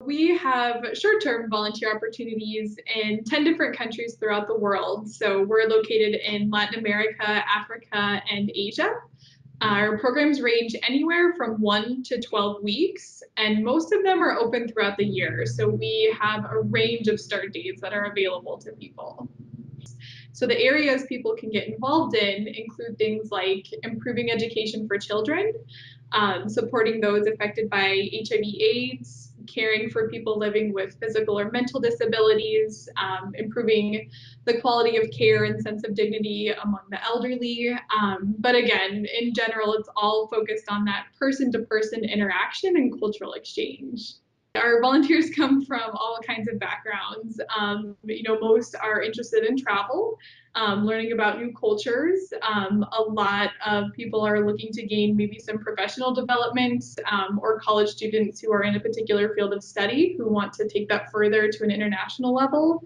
We have short-term volunteer opportunities in 10 different countries throughout the world. So we're located in Latin America, Africa, and Asia. Our programs range anywhere from 1 to 12 weeks, and most of them are open throughout the year. So we have a range of start dates that are available to people. So the areas people can get involved in include things like improving education for children, supporting those affected by HIV/AIDS, caring for people living with physical or mental disabilities, improving the quality of care and sense of dignity among the elderly. But again, in general, it's all focused on that person-to-person interaction and cultural exchange. Our volunteers come from all kinds of backgrounds. Most are interested in travel, learning about new cultures. A lot of people are looking to gain maybe some professional development, or college students who are in a particular field of study who want to take that further to an international level.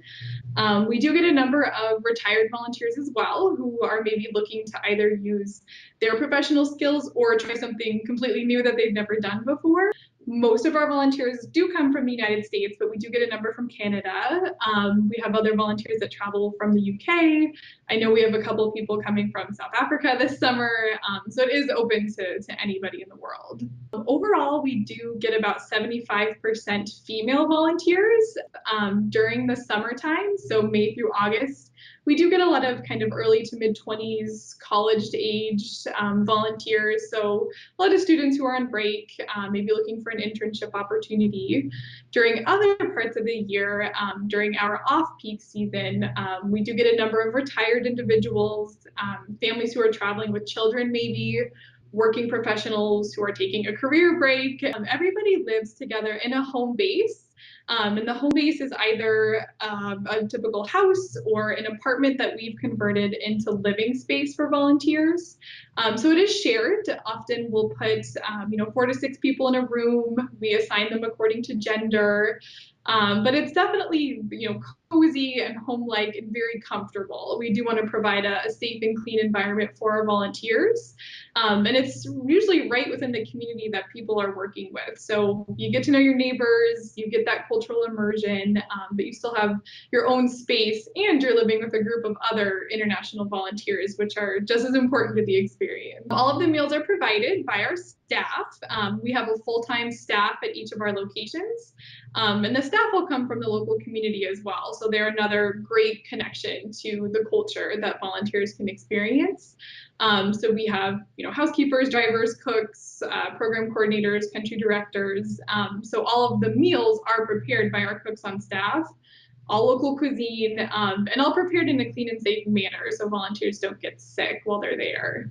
We do get a number of retired volunteers as well who are maybe looking to either use their professional skills or try something completely new that they've never done before. Most of our volunteers do come from the United States, but we do get a number from Canada. We have other volunteers that travel from the UK. I know we have a couple of people coming from South Africa this summer, so it is open to anybody in the world. Overall, we do get about 75% female volunteers during the summertime, so May through August. We do get a lot of kind of early to mid-20s, college-aged volunteers, so a lot of students who are on break, maybe looking for an internship opportunity. During other parts of the year, during our off-peak season, we do get a number of retired individuals, families who are traveling with children maybe, working professionals who are taking a career break. Everybody lives together in a home base. And the home base is either a typical house or an apartment that we've converted into living space for volunteers. So it is shared. Often we'll put 4 to 6 people in a room. We assign them according to gender. But it's definitely cozy and home-like and very comfortable. We do want to provide a safe and clean environment for our volunteers. And it's usually right within the community that people are working with. So you get to know your neighbors, you get that cultural immersion, but you still have your own space and you're living with a group of other international volunteers, which are just as important to the experience. All of the meals are provided by our staff. We have a full-time staff at each of our locations. And the staff will come from the local community as well. So they're another great connection to the culture that volunteers can experience. So we have, housekeepers, drivers, cooks, program coordinators, country directors. So all of the meals are prepared by our cooks on staff, all local cuisine, and all prepared in a clean and safe manner so volunteers don't get sick while they're there.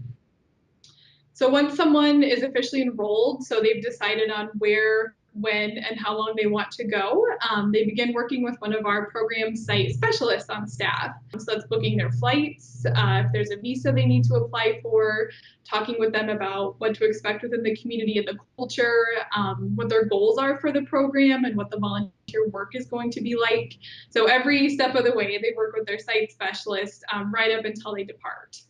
So once someone is officially enrolled, so they've decided on where, when, and how long they want to go, they begin working with one of our program site specialists on staff. So that's booking their flights, if there's a visa they need to apply for, talking with them about what to expect within the community and the culture, what their goals are for the program, and what the volunteer work is going to be like. So every step of the way, they work with their site specialist right up until they depart.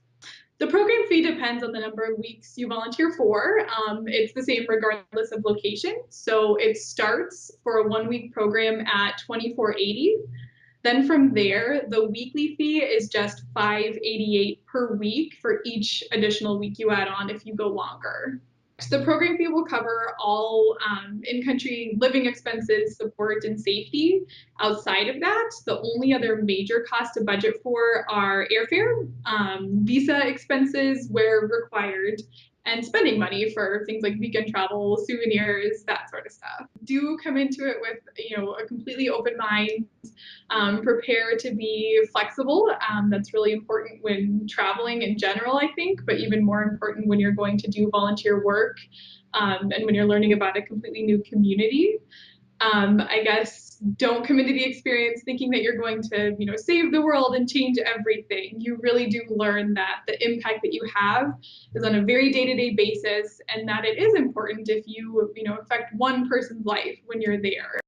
The program fee depends on the number of weeks you volunteer for. It's the same regardless of location. So it starts for a 1-week program at $24.80. Then from there, the weekly fee is just $5.88 per week for each additional week you add on if you go longer. So the program fee will cover all in-country living expenses, support, and safety. Outside of that, the only other major cost to budget for are airfare, visa expenses where required, and spending money for things like weekend travel, souvenirs, that sort of stuff. Do come into it with a completely open mind. Prepare to be flexible. That's really important when traveling in general, I think, but even more important when you're going to do volunteer work and when you're learning about a completely new community. I guess don't come into the experience thinking that you're going to, save the world and change everything. You really do learn that the impact that you have is on a very day-to-day basis, and that it is important if you, affect one person's life when you're there.